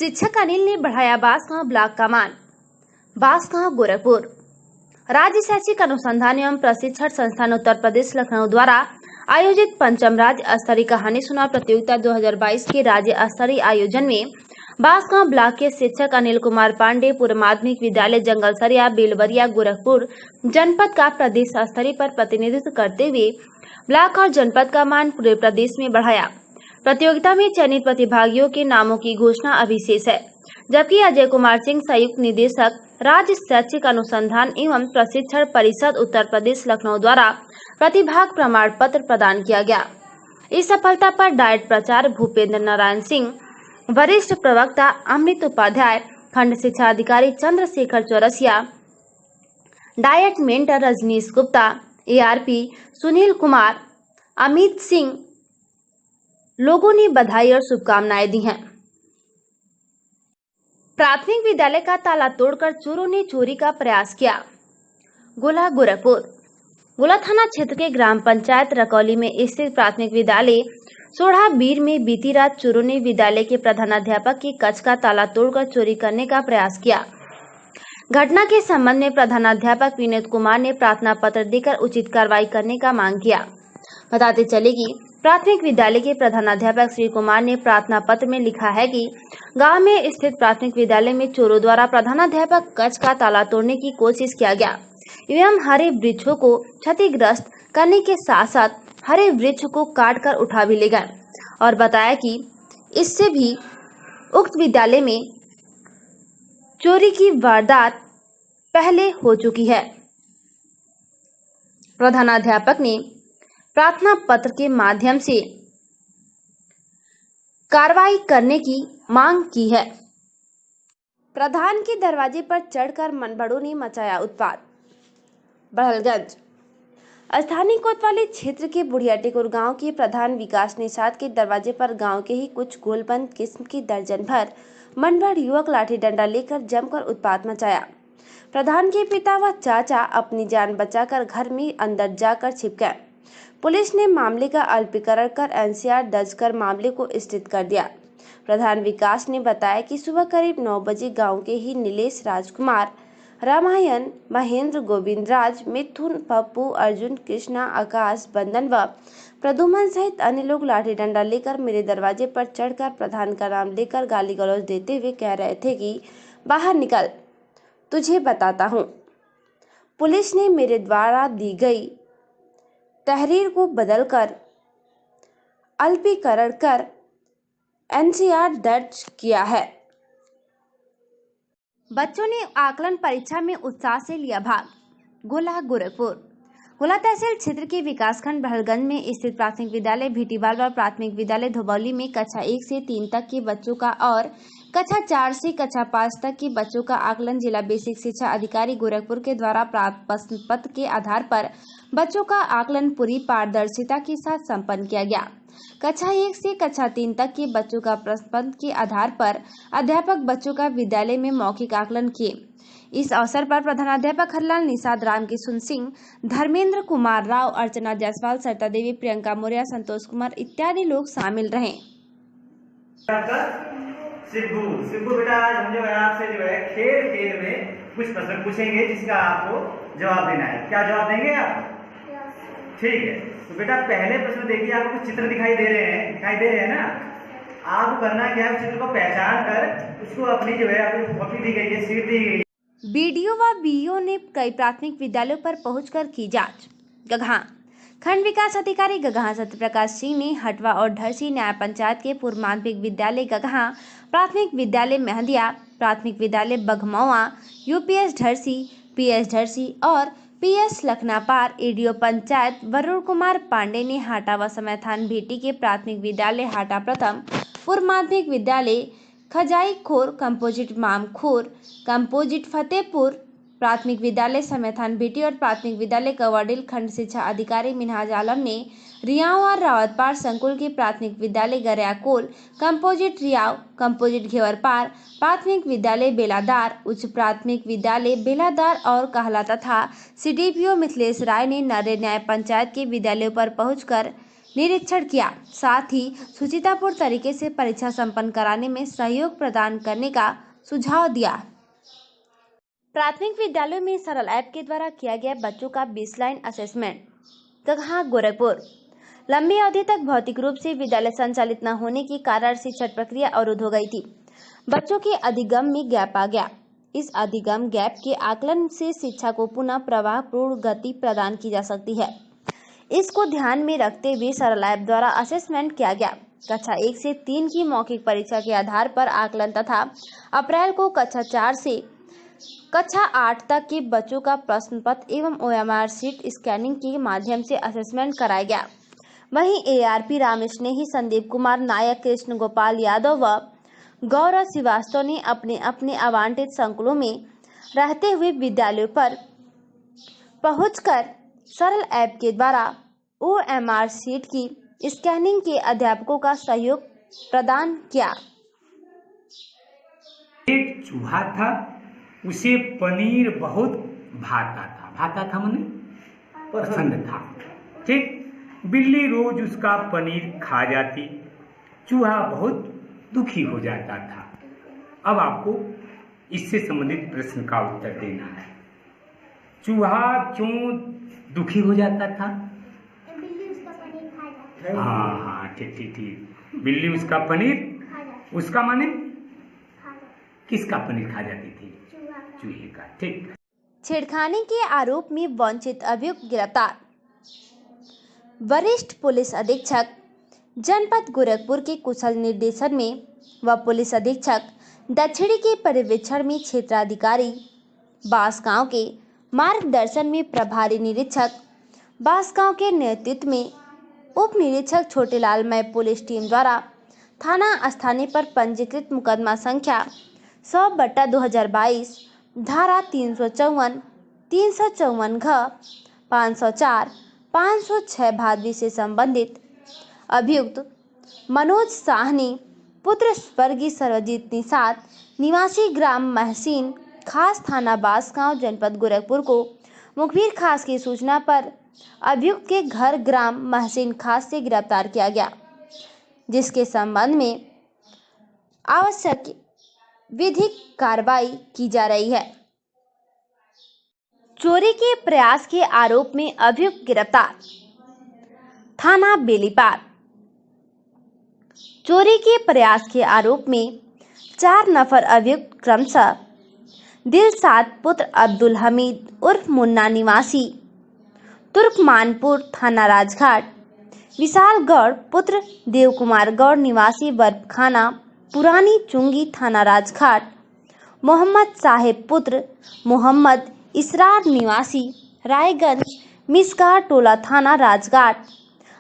शिक्षक अनिल ने बढ़ाया बांसगांव ब्लॉक का मान। बांसगांव गोरखपुर राज्य शैक्षिक अनुसंधान एवं प्रशिक्षण संस्थान उत्तर प्रदेश लखनऊ द्वारा आयोजित पंचम राज्य स्तरीय कहानी सुनाव प्रतियोगिता 2022 के राज्य स्तरीय आयोजन में बांसगांव ब्लॉक के शिक्षक अनिल कुमार पांडे पूर्व माध्यमिक विद्यालय जंगलसरिया बेलवरिया गोरखपुर जनपद का प्रदेश स्तरीय पर प्रतिनिधित्व करते हुए ब्लॉक और जनपद का मान पूरे प्रदेश में बढ़ाया। प्रतियोगिता में चयनित प्रतिभागियों के नामों की घोषणा अभी शेष है, जबकि अजय कुमार सिंह संयुक्त निदेशक राज्य शैक्षिक अनुसंधान एवं प्रशिक्षण परिषद उत्तर प्रदेश लखनऊ द्वारा प्रतिभाग प्रमाण पत्र प्रदान किया गया। इस सफलता पर डाइट प्रचार भूपेंद्र नारायण सिंह, वरिष्ठ प्रवक्ता अमृत उपाध्याय, खंड शिक्षा अधिकारी Chandrashekhar Chaurasia, DIET mentor Rajneesh Gupta, ARP Sunil Kumar, Amit Singh लोगों ने बधाई और शुभकामनाएं दी हैं। प्राथमिक विद्यालय का ताला तोड़कर चोरों ने चोरी का प्रयास किया। गोला गोरखपुर गोला थाना क्षेत्र के ग्राम पंचायत रकौली में स्थित प्राथमिक विद्यालय सोढ़ा बीर में बीती रात चोरों ने विद्यालय के प्रधानाध्यापक के कक्ष का ताला तोड़कर चोरी करने का प्रयास किया। घटना के संबंध में प्रधानाध्यापक विनोद कुमार ने प्रार्थना पत्र देकर उचित कार्रवाई करने का मांग किया। बताते चले कि प्राथमिक विद्यालय के प्रधानाध्यापक श्री कुमार ने प्रार्थना पत्र में लिखा है कि गांव में स्थित प्राथमिक विद्यालय में चोरों द्वारा प्रधानाध्यापक कक्ष का ताला तोड़ने की कोशिश किया गया एवं हरे वृक्षों को क्षतिग्रस्त करने के साथ साथ हरे वृक्ष को काट कर उठा भी ले गए और बताया कि इससे भी उक्त विद्यालय में चोरी की वारदात पहले हो चुकी है। प्रधानाध्यापक ने प्रार्थना पत्र के माध्यम से कार्रवाई करने की मांग की है। प्रधान के दरवाजे पर चढ़कर मनबड़ों ने मचाया उत्पात। बड़हलगंज स्थानीय कोतवाली क्षेत्र के बुढ़िया टेकुर गांव के प्रधान विकास निषाद के दरवाजे पर गांव के ही कुछ गोलबंद किस्म की दर्जन भर मनबड़ युवक लाठी डंडा लेकर जमकर उत्पात मचाया। प्रधान के पिता व चाचा अपनी जान बचाकर घर में अंदर जाकर छिप गए। पुलिस ने मामले का अल्पीकरण कर NCR दर्ज कर मामले को स्थित कर दिया। प्रधान विकास ने बताया कि सुबह करीब 9 बजे गांव के ही नीलेश राजकुमार, रामायण, महेंद्र, गोविंद राज, मिथुन, पप्पू, अर्जुन, कृष्णा, आकाश, बंदन व प्रदुमन सहित अन्य लोग लाठी डंडा लेकर मेरे दरवाजे पर चढ़कर प्रधान का नाम लेकर गाली गलौज देते हुए कह रहे थे कि बाहर निकल, तुझे बताता हूँ। पुलिस ने मेरे द्वारा दी गई तहरीर को बदलकर अल्पीकरण कर NCR दर्ज किया है। बच्चों ने आकलन परीक्षा में उत्साह से लिया भाग। गोला गोरखपुर गोला तहसील क्षेत्र के विकासखंड बड़हलगंज में स्थित प्राथमिक विद्यालय भीटीवाल व प्राथमिक विद्यालय धोबौली में कक्षा 1 से 3 तक के बच्चों का और कक्षा 4 से कक्षा 5 तक के बच्चों का आकलन जिला बेसिक शिक्षा अधिकारी गोरखपुर के द्वारा प्राप्त प्रश्न पत्र के आधार पर बच्चों का आकलन पूरी पारदर्शिता के साथ संपन्न किया गया। कक्षा 1 से कक्षा 3 तक के बच्चों का प्रश्न पत्र के आधार पर अध्यापक बच्चों का विद्यालय में मौखिक आकलन किए। इस अवसर पर प्रधानाध्यापक हरलाल निषाद, रामकिशुन सिंह, धर्मेंद्र कुमार राव, अर्चना जायसवाल, सरिता देवी, प्रियंका मौर्य, संतोष कुमार इत्यादि लोग शामिल रहे। सिब्बू बेटा, आज हम जो है आपसे जो है खेल में कुछ प्रश्न पूछेंगे जिसका आपको जवाब देना है। क्या जवाब देंगे आप? ठीक है, तो बेटा पहले प्रश्न देखिए, आपको चित्र दिखाई दे रहे हैं ना। आपको करना क्या है, चित्र को पहचान कर उसको अपनी जो है आपको कॉपी दी गई है, सीट दी गई है। BDO व BEO ने कई प्राथमिक विद्यालयों पर पहुंचकर की जांच। गगहा खंड विकास अधिकारी गगहा सत्यप्रकाश सिंह ने हटवा और ढरसी न्याय पंचायत के पूर्व माध्यमिक विद्यालय गगहा, प्राथमिक विद्यालय मेहंदिया, प्राथमिक विद्यालय बघमौआ, UPS ढरसी, PS ढरसी और PS लखनापार, ADO पंचायत वरुण कुमार पांडे ने हाटा व समयथान भेटी के प्राथमिक विद्यालय हाटा प्रथम, पूर्व माध्यमिक विद्यालय खजाई खोर, कंपोजिट मामखोर, कंपोजिट फतेहपुर, प्राथमिक विद्यालय समयथान भेटी और प्राथमिक विद्यालय कवाडिल खंड शिक्षा अधिकारी मिनहाज आलम ने रियाव और रावतपार संकुल के प्राथमिक विद्यालय गरयाकोल, कंपोजिट रियाव, कंपोजिट घेवरपार, प्राथमिक विद्यालय बेलादार, उच्च प्राथमिक विद्यालय बेलादार और कहला तथा CDPO मिथिलेश राय ने नर न्याय पंचायत के विद्यालयों पर पहुंचकर निरीक्षण किया, साथ ही सुचितापूर्ण तरीके से परीक्षा संपन्न कराने में सहयोग प्रदान करने का सुझाव दिया। प्राथमिक विद्यालयों में सरल ऐप के द्वारा किया गया बच्चों का बेसलाइन असेसमेंट। गगहा गोरखपुर। लंबी अवधि तक भौतिक रूप से विद्यालय संचालित न होने के कारण शिक्षण प्रक्रिया अवरुद्ध हो गई थी। बच्चों के अधिगम में गैप आ गया। इस अधिगम गैप के आकलन से शिक्षा को पुनः प्रवाहपूर्ण गति प्रदान की जा सकती है। इसको ध्यान में रखते हुए सरल ऐप द्वारा असेसमेंट किया गया। कक्षा 1 से 3 की मौखिक परीक्षा के आधार पर आकलन तथा अप्रैल को कक्षा 4 से कक्षा 8 तक के बच्चों का प्रश्न पत्र एवं OMR शीट स्कैनिंग के माध्यम से असेसमेंट कराया गया। वहीं ARP रामस्नेही, संदीप कुमार नायक, कृष्ण गोपाल यादव व गौरव श्रीवास्तव ने अपने अपने आवंटित संकुलों में रहते हुए विद्यालयों पर पहुंचकर सरल ऐप के द्वारा OMR शीट की स्कैनिंग के अध्यापकों का सहयोग प्रदान किया। एक चूहा था, उसे पनीर बहुत भाता था मने पसंद था। ठीक, बिल्ली रोज उसका पनीर खा जाती, चूहा बहुत दुखी हो जाता था। अब आपको इससे संबंधित प्रश्न का उत्तर देना है। चूहा क्यों दुखी हो जाता था? बिल्ली उसका पनीर खा जाती। हाँ, ठीक। बिल्ली उसका पनीर, उसका माने किसका पनीर खा जाती थी? चूहे का। ठीक। छेड़खानी के आरोप में वंचित अभियुक्त गिरफ्तार। वरिष्ठ पुलिस अधीक्षक जनपद गोरखपुर के कुशल निर्देशन में व पुलिस अधीक्षक दक्षिणी के पर्यवेक्षण में क्षेत्राधिकारी बांसगांव के मार्गदर्शन में प्रभारी निरीक्षक बांसगांव के नेतृत्व में उप निरीक्षक छोटेलाल मय पुलिस टीम द्वारा थाना स्थानीय पर पंजीकृत मुकदमा संख्या 100/2022 धारा 354, 354 घ, 504, 506 भादवी से संबंधित अभियुक्त मनोज साहनी पुत्र स्वर्गीय सर्वजीत निषाद निवासी ग्राम महसीन खास थाना बांसगांव जनपद गोरखपुर को मुखबिर खास की सूचना पर अभियुक्त के घर ग्राम महसीन खास से गिरफ्तार किया गया, जिसके संबंध में आवश्यक विधिक कार्रवाई की जा रही है। चोरी के प्रयास के आरोप में अभियुक्त गिरफ्तार। थाना बेलीपार। चोरी के प्रयास के आरोप में 4 नफर अभियुक्त क्रमशः दिलशाद पुत्र अब्दुल हमीद उर्फ मुन्ना निवासी तुर्कमानपुर थाना राजघाट, विशाल गौड़ पुत्र देव कुमार गौड़ निवासी बर्फखाना पुरानी चुंगी थाना राजघाट, मोहम्मद साहेब पुत्र मोहम्मद इसरार निवासी रायगंज मिसगार टोला थाना राजघाट,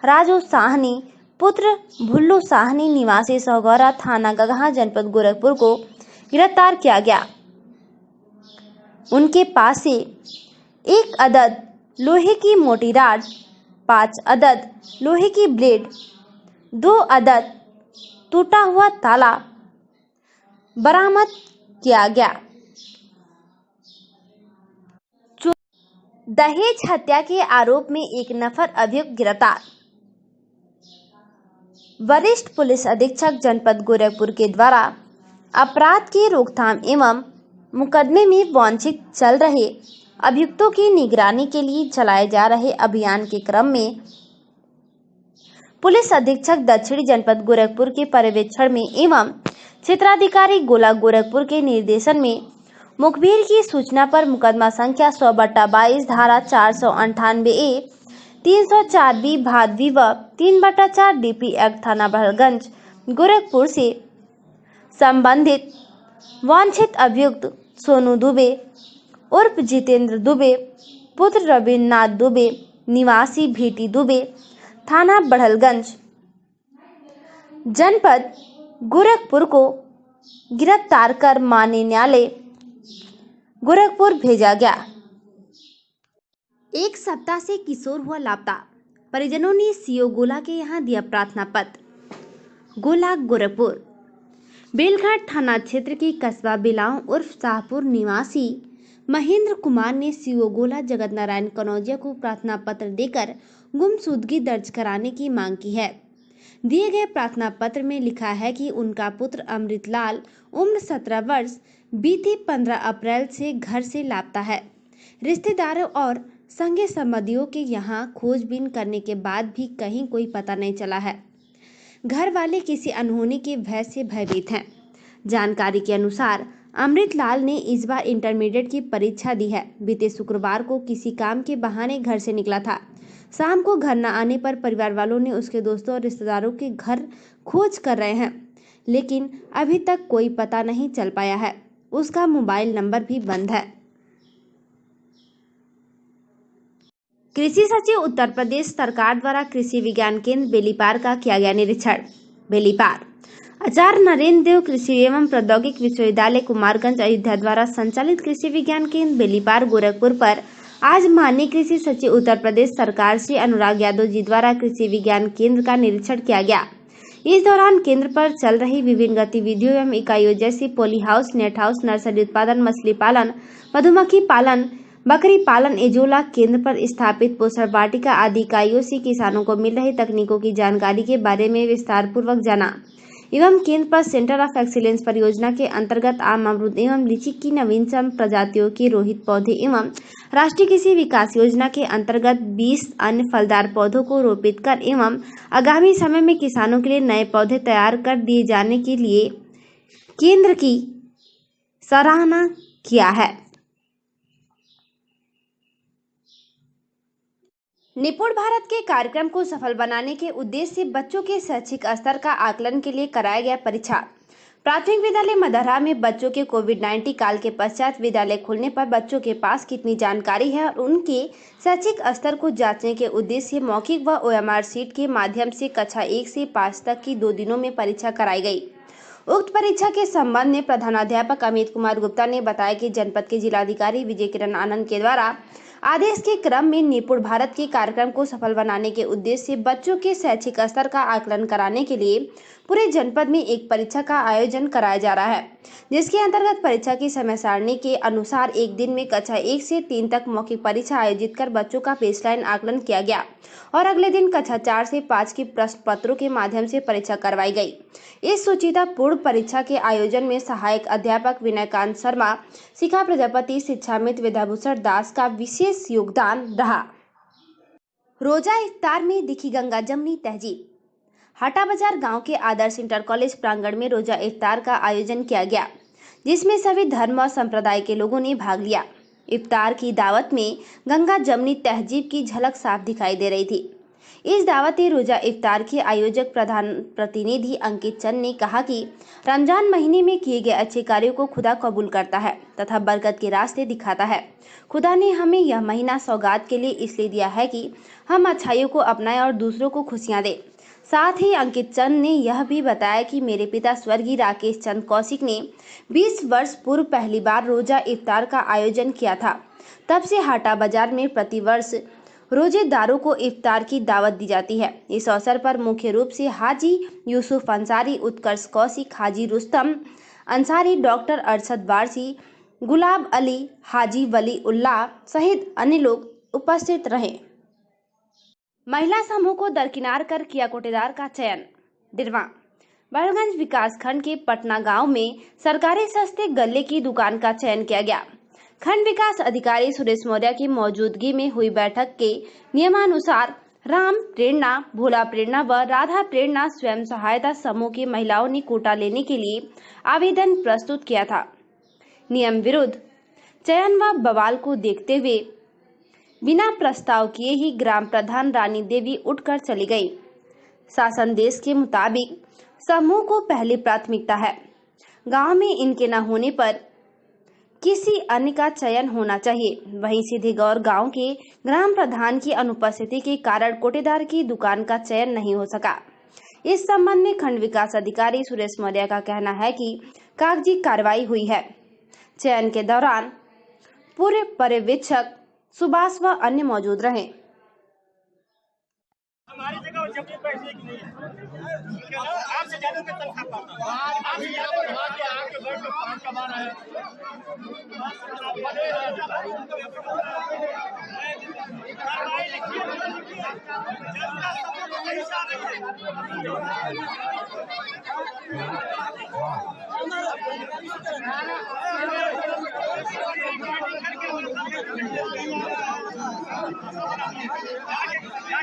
राजू साहनी पुत्र भुल्लू साहनी निवासी सौगौरा थाना गगहा जनपद गोरखपुर को गिरफ्तार किया गया। उनके पास से 1 अदद लोहे की मोटी राड, 5 अदद लोहे की ब्लेड, 2 अदद टूटा हुआ ताला बरामद किया गया। दहेज हत्या के आरोप में 1 नफर अभियुक्त गिरफ्तार। वरिष्ठ पुलिस अधीक्षक जनपद गोरखपुर के द्वारा अपराध की रोकथाम एवं मुकदमे में वांछित चल रहे अभियुक्तों की निगरानी के लिए चलाए जा रहे अभियान के क्रम में पुलिस अधीक्षक दक्षिणी जनपद गोरखपुर के पर्यवेक्षण में एवं क्षेत्राधिकारी गोला गोरखपुर के निर्देशन में मुखबिर की सूचना पर मुकदमा संख्या 100/22 धारा 498A 304B भादवी व 3/4 DP एक्ट थाना बहलगंज गोरखपुर से संबंधित वांछित अभियुक्त सोनू दुबे उर्फ जितेंद्र दुबे पुत्र रविन्द्रनाथ दुबे निवासी भीटी दुबे थाना बड़हलगंज जनपद गोरखपुर को गिरफ्तार कर माननीय न्यायालय गोरखपुर भेजा गया। 1 सप्ताह से किशोर हुआ लापता, परिजनों ने सीओ गोला के यहां दिया प्रार्थना पत्र। गोला गोरखपुर। बेलघाट थाना क्षेत्र की कस्बा बिलाव उर्फ शाहपुर निवासी महेंद्र कुमार ने सीओ गोला जगत नारायण कनौजिया को प्रार्थना पत्र देकर गुमशुदगी दर्ज कराने की मांग की है। दिए गए प्रार्थना पत्र में लिखा है कि उनका पुत्र अमृतलाल उम्र 17 वर्ष बीती 15 अप्रैल से घर से लापता है। रिश्तेदारों और संगे संबंधियों के यहाँ खोजबीन करने के बाद भी कहीं कोई पता नहीं चला है। घर वाले किसी अनहोनी के भय से भयभीत हैं। जानकारी के अनुसार अमृतलाल ने इस बार इंटरमीडिएट की परीक्षा दी है। बीते शुक्रवार को किसी काम के बहाने घर से निकला था। शाम को घर न आने पर परिवार वालों ने उसके दोस्तों और रिश्तेदारों के घर खोज कर रहे हैं, लेकिन अभी तक कोई पता नहीं चल पाया है। उसका मोबाइल नंबर भी बंद है। कृषि सचिव उत्तर प्रदेश सरकार द्वारा कृषि विज्ञान केंद्र बेलीपार का किया गया निरीक्षण। बेलीपार आचार्य नरेंद्र देव कृषि एवं प्रौद्योगिक विश्वविद्यालय कुमारगंज अयोध्या द्वारा संचालित कृषि विज्ञान केंद्र बेलीपार गोरखपुर पर आज माननीय कृषि सचिव उत्तर प्रदेश सरकार श्री अनुराग यादव जी द्वारा कृषि विज्ञान केंद्र का निरीक्षण किया गया। इस दौरान केंद्र पर चल रही विभिन्न गतिविधियों एवं इकाइयों जैसी poly house, net house, nursery उत्पादन, मछली पालन, मधुमक्खी पालन, बकरी पालन, एजोला, केंद्र पर स्थापित पोषण वाटिका आदि इकाइयों से किसानों को मिल रही तकनीकों की जानकारी के बारे में विस्तार पूर्वक जाना एवं केंद्र पर सेंटर ऑफ एक्सीलेंस परियोजना के अंतर्गत आम, अमरूद एवं लीची की नवीनतम प्रजातियों के रोहित पौधे एवं राष्ट्रीय कृषि विकास योजना के अंतर्गत 20 अन्य फलदार पौधों को रोपित कर एवं आगामी समय में किसानों के लिए नए पौधे तैयार कर दिए जाने के लिए केंद्र की सराहना किया है। निपुण भारत के कार्यक्रम को सफल बनाने के उद्देश्य से बच्चों के शैक्षिक स्तर का आकलन के लिए कराया गया परीक्षा। प्राथमिक विद्यालय मदरहा में बच्चों के कोविड-19 काल के पश्चात विद्यालय खुलने पर बच्चों के पास कितनी जानकारी है और उनके शैक्षिक स्तर को जांचने के उद्देश्य से मौखिक व OMR शीट के माध्यम से कक्षा 1 से 5 तक की 2 दिनों में परीक्षा कराई गई। उक्त परीक्षा के संबंध में प्रधानाध्यापक अमित कुमार गुप्ता ने बताया कि जनपद के जिलाधिकारी विजय किरण आनंद के द्वारा आदेश के क्रम में निपुण भारत के कार्यक्रम को सफल बनाने के उद्देश्य से बच्चों के शैक्षिक स्तर का आकलन कराने के लिए पूरे जनपद में एक परीक्षा का आयोजन कराया जा रहा है, जिसके अंतर्गत परीक्षा की समय सारणी के अनुसार एक दिन में कक्षा 1 से 3 तक मौखिक परीक्षा आयोजित कर बच्चों का बेसलाइन आकलन किया गया और अगले दिन कक्षा 4 से 5 की प्रश्न पत्रों के माध्यम से परीक्षा करवाई गई। इस सुचिता पूर्ण परीक्षा के आयोजन में सहायक अध्यापक विनयकांत शर्मा, शिखा प्रजापति, शिक्षामित्र विद्याभूषण दास का विशेष योगदान रहा। रोजा इफ्तार में दिखी गंगा जमनी तहजीब। हाटा बाजार गांव के आदर्श इंटर कॉलेज प्रांगण में रोजा इफ्तार का आयोजन किया गया, जिसमें सभी धर्म और संप्रदाय के लोगों ने भाग लिया। इफ्तार की दावत में गंगा जमनी तहजीब की झलक साफ दिखाई दे रही थी। इस दावत रोजा इफ्तार के आयोजक प्रधान प्रतिनिधि अंकित चंद ने कहा कि रमजान महीने में किए गए अच्छे कार्यों को खुदा कबूल करता है तथा बरकत के रास्ते दिखाता है। खुदा ने हमें यह महीना सौगात के लिए इसलिए दिया है कि हम अच्छाइयों को अपनाएं और दूसरों को खुशियां दें। साथ ही अंकित चंद ने यह भी बताया कि मेरे पिता स्वर्गीय राकेश चंद कौशिक ने 20 वर्ष पूर्व पहली बार रोजा इफ्तार का आयोजन किया था। तब से हाटा बाजार में प्रतिवर्ष रोजेदारों को इफ्तार की दावत दी जाती है। इस अवसर पर मुख्य रूप से हाजी यूसुफ अंसारी, उत्कर्ष कौशिक, हाजी रुस्तम अंसारी, डॉक्टर अरशद वारसी, गुलाब अली, हाजी वली उल्लाह सहित अन्य लोग उपस्थित रहे। महिला समूह को दरकिनार कर किया कोटेदार का चयन। दिरवा बड़गंज विकास खंड के पटना गांव में सरकारी सस्ते गल्ले की दुकान का चयन किया गया। खंड विकास अधिकारी सुरेश मौर्य की मौजूदगी में हुई बैठक के नियमानुसार राम प्रेरणा, भोला प्रेरणा व राधा प्रेरणा स्वयं सहायता समूह की महिलाओं ने कोटा लेने के लिए आवेदन प्रस्तुत किया था। नियम विरुद्ध चयन व बवाल को देखते हुए बिना प्रस्ताव किए ही ग्राम प्रधान रानी देवी उठकर चली गई। शासन देश के मुताबिक समूह को पहली प्राथमिकता है। गांव में इनके न होने पर किसी अन्य का चयन होना चाहिए। वहीं सीधेगौर गांव के ग्राम प्रधान की अनुपस्थिति के कारण कोटेदार की दुकान का चयन नहीं हो सका। इस संबंध में खंड विकास अधिकारी सुरेश मौर्य का कहना है कि कागजी कार्रवाई हुई है। चयन के दौरान पूर्व पर्यवेक्षक सुभाष व अन्य मौजूद रहे। हमारी जगह जब पैसे की नहीं है, आपसे ज्यादा मैं तनख्वाह पाता हूं। आप ज्यादा बढ़ा के आके बैठ के पान कमा रहे हैं। कार्रवाई लिखिए, जनता सबको नहीं चाह रही है।